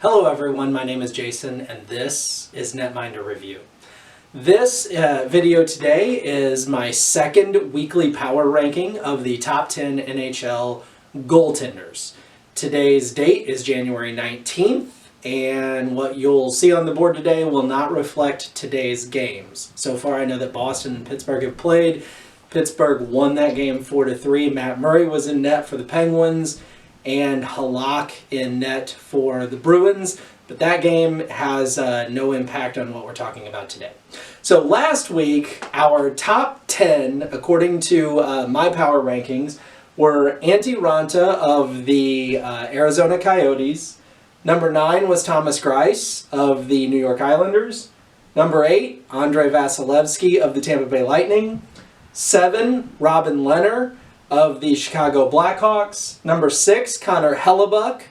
Hello everyone, my name is Jason and this is Netminder Review. This video today is my second weekly power ranking of the top 10 NHL goaltenders. Today's date is January 19th and what you'll see on the board today will not reflect today's games. So far I know that Boston and Pittsburgh have played. Pittsburgh won that game 4-3. Matt Murray was in net for the Penguins and Halak in net for the Bruins, but that game has no impact on what we're talking about today. So last week, our top 10, according to my power rankings, were Antti Raanta of the Arizona Coyotes. Number 9 was Thomas Greiss of the New York Islanders. Number 8, Andrei Vasilevskiy of the Tampa Bay Lightning. 7, Robin Lehner of the Chicago Blackhawks. Number 6, Connor Hellebuyck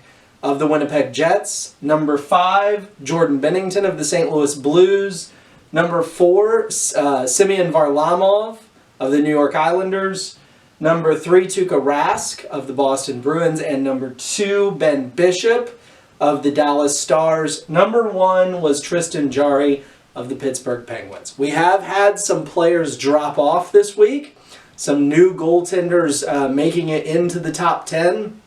of the Winnipeg Jets. Number 5, Jordan Binnington of the St. Louis Blues. Number 4, Semyon Varlamov of the New York Islanders. Number 3, Tuukka Rask of the Boston Bruins. And number 2, Ben Bishop of the Dallas Stars. Number 1 was Tristan Jarry of the Pittsburgh Penguins. We have had some players drop off this week. Some new goaltenders making it into the top 10.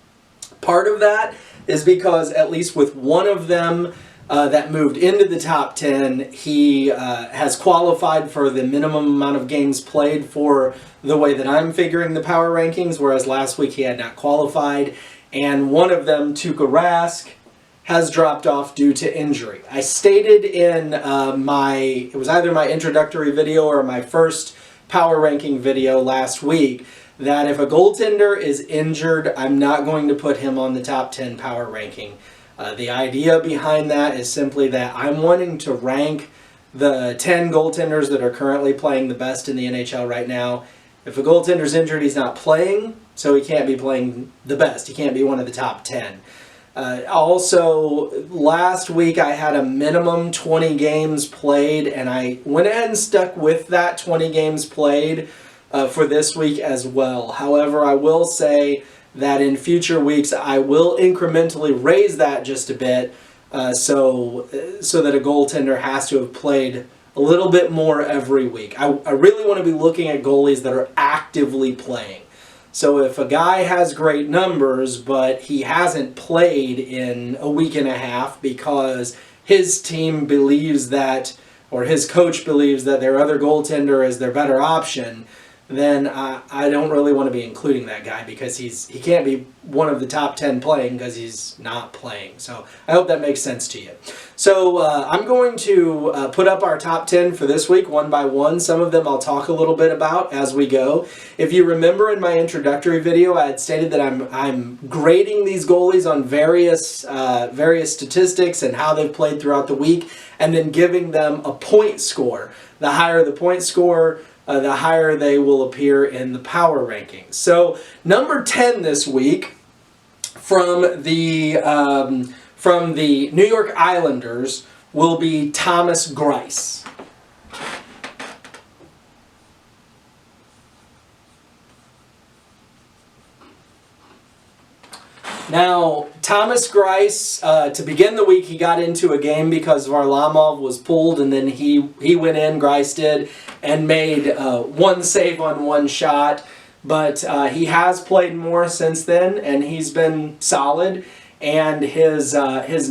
Part of that is because at least with one of them that moved into the top 10, he has qualified for the minimum amount of games played for the way that I'm figuring the power rankings, whereas last week he had not qualified. And one of them, Tuukka Rask, has dropped off due to injury. I stated in it was either my introductory video or my first power ranking video last week, that if a goaltender is injured, I'm not going to put him on the top 10 power ranking. The idea behind that is simply that I'm wanting to rank the 10 goaltenders that are currently playing the best in the NHL right now. If a goaltender's injured, he's not playing, so he can't be playing the best. He can't be one of the top 10. Also, last week I had a minimum 20 games played, and I went ahead and stuck with that 20 games played for this week as well. However, I will say that in future weeks I will incrementally raise that just a bit so that a goaltender has to have played a little bit more every week. I really want to be looking at goalies that are actively playing. So if a guy has great numbers, but he hasn't played in a week and a half because his team believes that, or his coach believes that their other goaltender is their better option, then I don't really want to be including that guy because he can't be one of the top 10 playing because he's not playing. So I hope that makes sense to you. So I'm going to put up our top 10 for this week one by one. Some of them I'll talk a little bit about as we go. If you remember in my introductory video, I had stated that I'm grading these goalies on various statistics and how they've played throughout the week, and then giving them a point score. The higher the point score, the higher they will appear in the power rankings. So number 10 this week from the New York Islanders will be Thomas Greiss. Now, Thomas Greiss, to begin the week, he got into a game because Varlamov was pulled, and then he went in, Greiss did, and made one save on one shot. But he has played more since then, and he's been solid, and his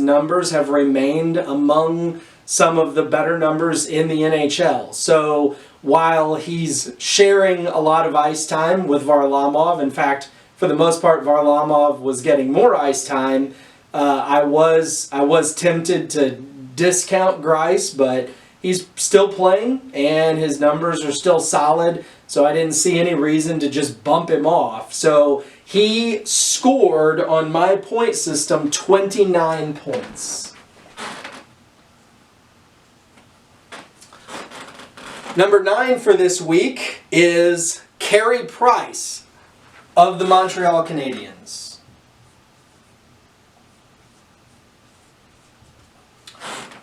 numbers have remained among some of the better numbers in the NHL. So while he's sharing a lot of ice time with Varlamov, in fact, for the most part, Varlamov was getting more ice time. I was tempted to discount Greiss, but he's still playing, and his numbers are still solid, so I didn't see any reason to just bump him off. So he scored on my point system 29 points. Number 9 for this week is Carey Price of the Montreal Canadiens.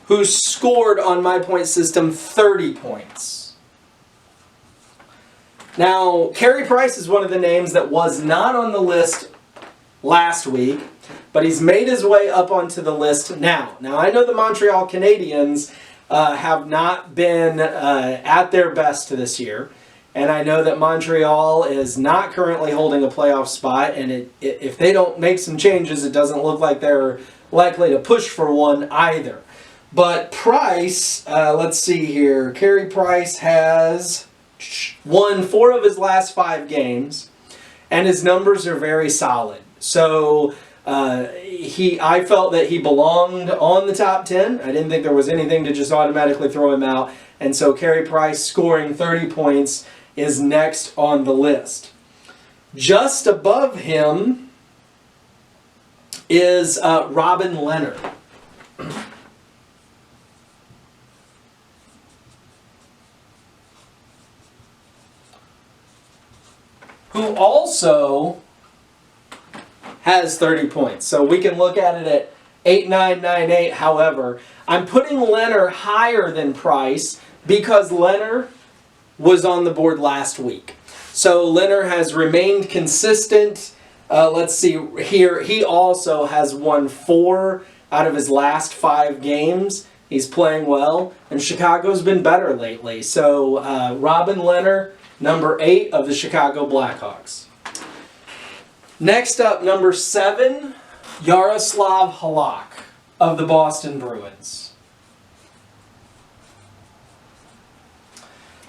Who scored on my point system 30 points. Now, Carey Price is one of the names that was not on the list last week, but he's made his way up onto the list now. Now, I know the Montreal Canadiens have not been at their best this year, and I know that Montreal is not currently holding a playoff spot, and if they don't make some changes, it doesn't look like they're likely to push for one either. But Price, let's see here, Carey Price has won 4 of his last 5 games, and his numbers are very solid. So I felt that he belonged on the top 10. I didn't think there was anything to just automatically throw him out. And so Carey Price scoring 30 points is next on the list. Just above him is Robin Lehner. Who also has 30 points. So we can look at it at 8-9-9-8. However, I'm putting Lehner higher than Price because Lehner was on the board last week. So Lehner has remained consistent. Let's see here. He also has won 4 out of his last 5 games. He's playing well, and Chicago's been better lately. So Robin Lehner, number 8 of the Chicago Blackhawks. Next up, number 7, Yaroslav Halak of the Boston Bruins.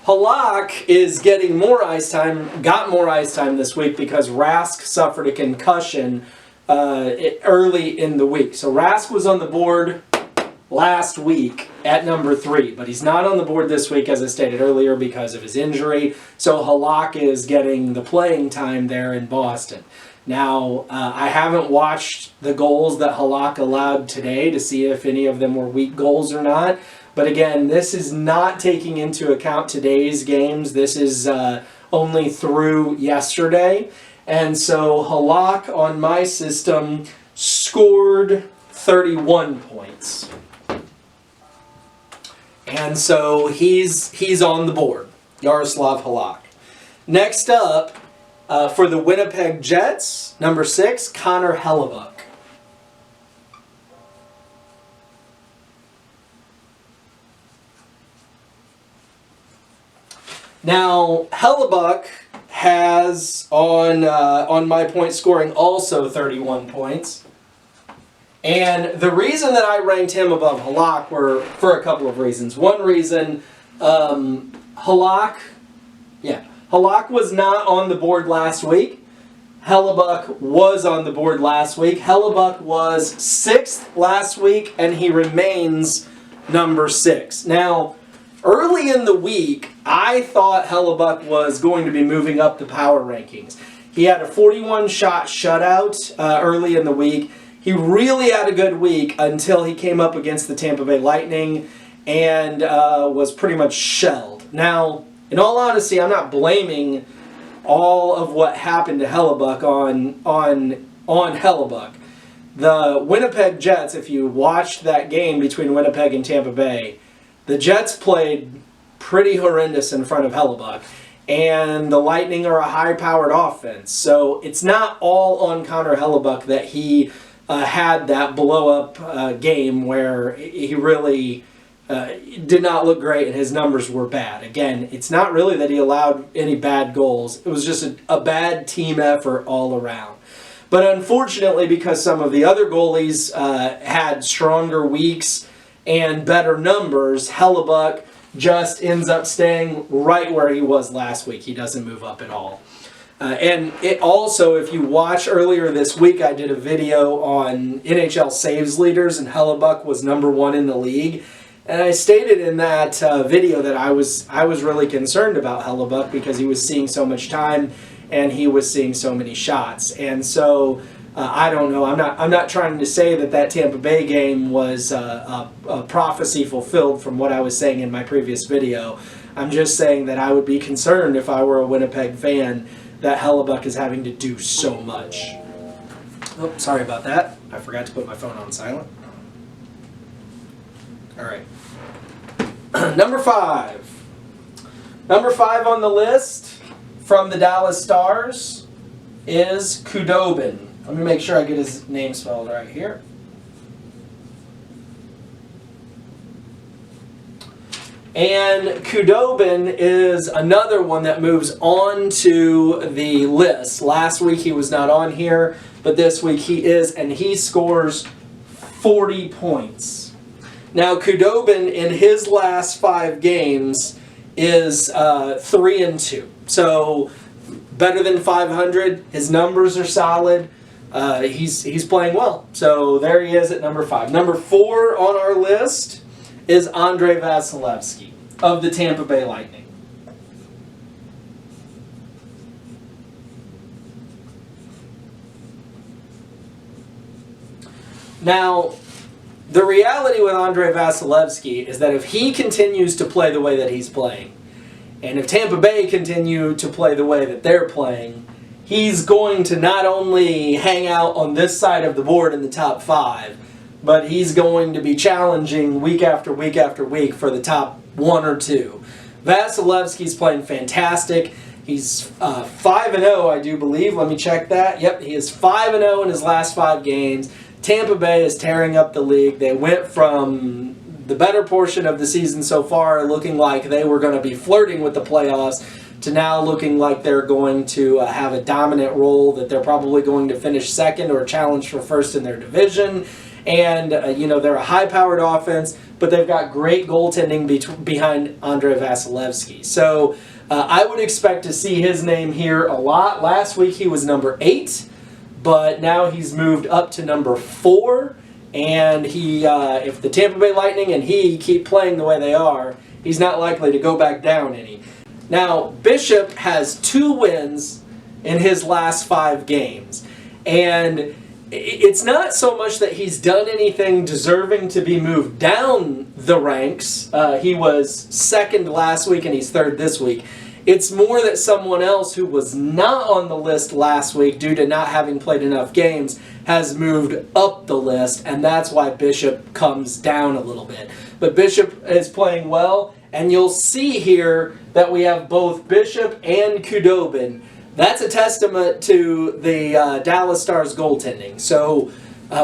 Halak is getting more ice time, got more ice time this week because Rask suffered a concussion early in the week. So Rask was on the board last week at number 3, but he's not on the board this week, as I stated earlier, because of his injury. So Halak is getting the playing time there in Boston. Now, I haven't watched the goals that Halak allowed today to see if any of them were weak goals or not. But again, this is not taking into account today's games. This is only through yesterday. And so Halak on my system scored 31 points. And so he's on the board, Yaroslav Halak. Next up, for the Winnipeg Jets, number 6, Connor Hellebuyck. Now, Hellebuyck has, on my point scoring, also 31 points. And the reason that I ranked him above Halak were for a couple of reasons. One reason, Halak was not on the board last week. Hellebuyck was on the board last week. Hellebuyck was 6th last week, and he remains number 6. Now, early in the week, I thought Hellebuyck was going to be moving up the power rankings. He had a 41-shot shutout early in the week. He really had a good week until he came up against the Tampa Bay Lightning and was pretty much shelled. Now, in all honesty, I'm not blaming all of what happened to Hellebuyck on Hellebuyck. The Winnipeg Jets, if you watched that game between Winnipeg and Tampa Bay, the Jets played pretty horrendous in front of Hellebuyck. And the Lightning are a high-powered offense. So it's not all on Connor Hellebuyck that he had that blow-up game where he really did not look great and his numbers were bad. Again, it's not really that he allowed any bad goals. It was just a bad team effort all around. But unfortunately, because some of the other goalies had stronger weeks and better numbers, Hellebuyck just ends up staying right where he was last week. He doesn't move up at all. And it also, if you watch earlier this week, I did a video on NHL saves leaders, and Hellebuyck was number 1 in the league. And I stated in that video that I was really concerned about Hellebuyck because he was seeing so much time and he was seeing so many shots. And so I don't know. I'm not trying to say that Tampa Bay game was a prophecy fulfilled from what I was saying in my previous video. I'm just saying that I would be concerned if I were a Winnipeg fan that Hellebuyck is having to do so much. Oh, sorry about that. I forgot to put my phone on silent. All right. Number 5. Number 5 on the list from the Dallas Stars is Khudobin Let me make sure I get his name spelled right here. And Khudobin is another one that moves on to the list. Last week he was not on here, but this week he is, and he scores 40 points. Now Khudobin in his last 5 games is 3-2. So better than 500. His numbers are solid. He's playing well. So there he is at number 5. Number 4 on our list is Andrei Vasilevsky of the Tampa Bay Lightning. Now, the reality with Andrei Vasilevsky is that if he continues to play the way that he's playing, and if Tampa Bay continue to play the way that they're playing, he's going to not only hang out on this side of the board in the top 5, but he's going to be challenging week after week after week for the top 1 or 2. Vasilevsky's playing fantastic. He's 5-0, I do believe. Let me check that. Yep, he is 5-0 in his last 5 games. Tampa Bay is tearing up the league. They went from the better portion of the season so far looking like they were going to be flirting with the playoffs to now looking like they're going to have a dominant role, that they're probably going to finish second or challenge for first in their division. And, they're a high-powered offense, but they've got great goaltending behind Andrei Vasilevsky. So I would expect to see his name here a lot. Last week he was number 8, but now he's moved up to number 4. And if the Tampa Bay Lightning and he keep playing the way they are, he's not likely to go back down any. Now, Bishop has 2 wins in his last 5 games. And it's not so much that he's done anything deserving to be moved down the ranks. He was 2nd last week and he's 3rd this week. It's more that someone else who was not on the list last week due to not having played enough games has moved up the list, and that's why Bishop comes down a little bit. But Bishop is playing well, and you'll see here that we have both Bishop and Khudobin. That's a testament to the Dallas Stars goaltending. So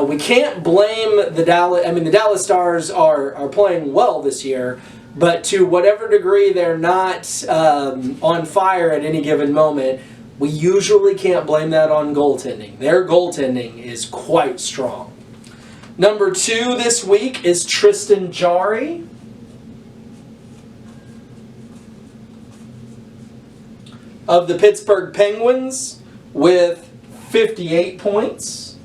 we can't blame the Dallas. I mean, the Dallas Stars are playing well this year, but to whatever degree they're not on fire at any given moment, we usually can't blame that on goaltending. Their goaltending is quite strong. Number 2 this week is Tristan Jarry of the Pittsburgh Penguins with 58 points.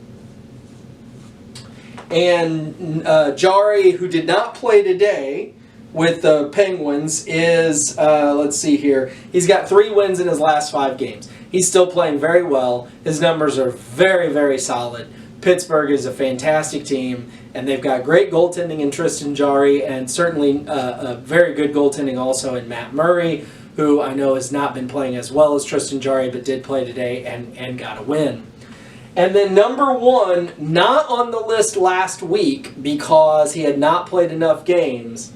And Jarry, who did not play today with the Penguins, is, let's see here, he's got 3 wins in his last 5 games. He's still playing very well. His numbers are very, very solid. Pittsburgh is a fantastic team, and they've got great goaltending in Tristan Jarry, and certainly a very good goaltending also in Matt Murray, who I know has not been playing as well as Tristan Jarry, but did play today and got a win. And then number 1, not on the list last week because he had not played enough games,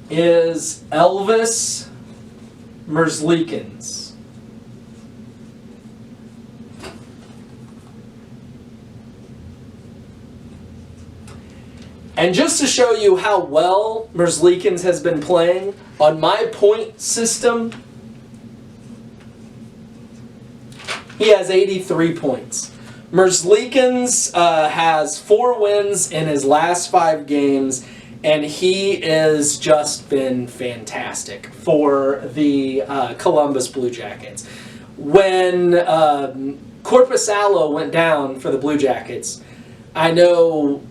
is Elvis Merzlikins. And just to show you how well Merzlikins has been playing, on my point system, he has 83 points. Merzlikins has 4 wins in his last 5 games, and he has just been fantastic for the Columbus Blue Jackets. When Korpisalo went down for the Blue Jackets, I know...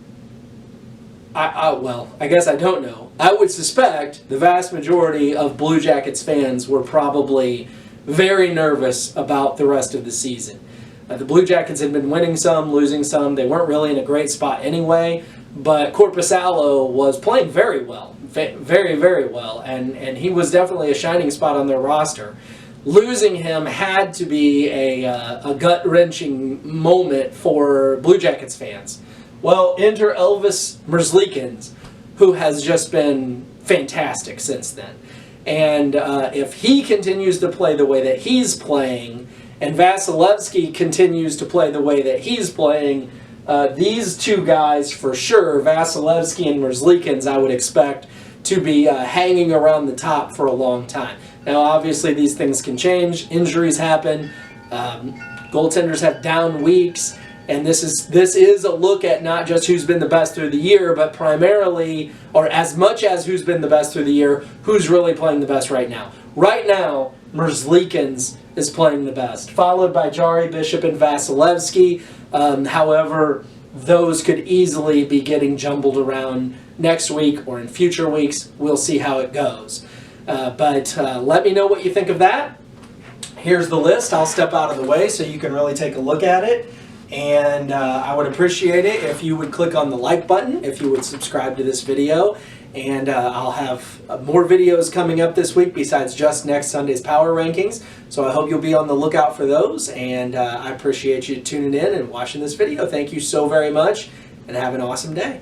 I guess I don't know. I would suspect the vast majority of Blue Jackets fans were probably very nervous about the rest of the season. The Blue Jackets had been winning some, losing some. They weren't really in a great spot anyway, but Korpisalo was playing very well, very, very well, and he was definitely a shining spot on their roster. Losing him had to be a gut-wrenching moment for Blue Jackets fans. Well, enter Elvis Merzlikins, who has just been fantastic since then. And if he continues to play the way that he's playing, and Vasilevsky continues to play the way that he's playing, these two guys for sure, Vasilevsky and Merzlikins, I would expect to be hanging around the top for a long time. Now, obviously, these things can change. Injuries happen. Goaltenders have down weeks. And this is a look at not just who's been the best through the year, but primarily, or as much as who's been the best through the year, who's really playing the best right now. Right now, Merzlikins is playing the best, followed by Jari, Bishop, and Vasilevsky. However, those could easily be getting jumbled around next week or in future weeks. We'll see how it goes. But let me know what you think of that. Here's the list. I'll step out of the way so you can really take a look at it. And I would appreciate it if you would click on the like button, if you would subscribe to this video. And I'll have more videos coming up this week besides just next Sunday's Power Rankings. So I hope you'll be on the lookout for those. And I appreciate you tuning in and watching this video. Thank you so very much, and have an awesome day.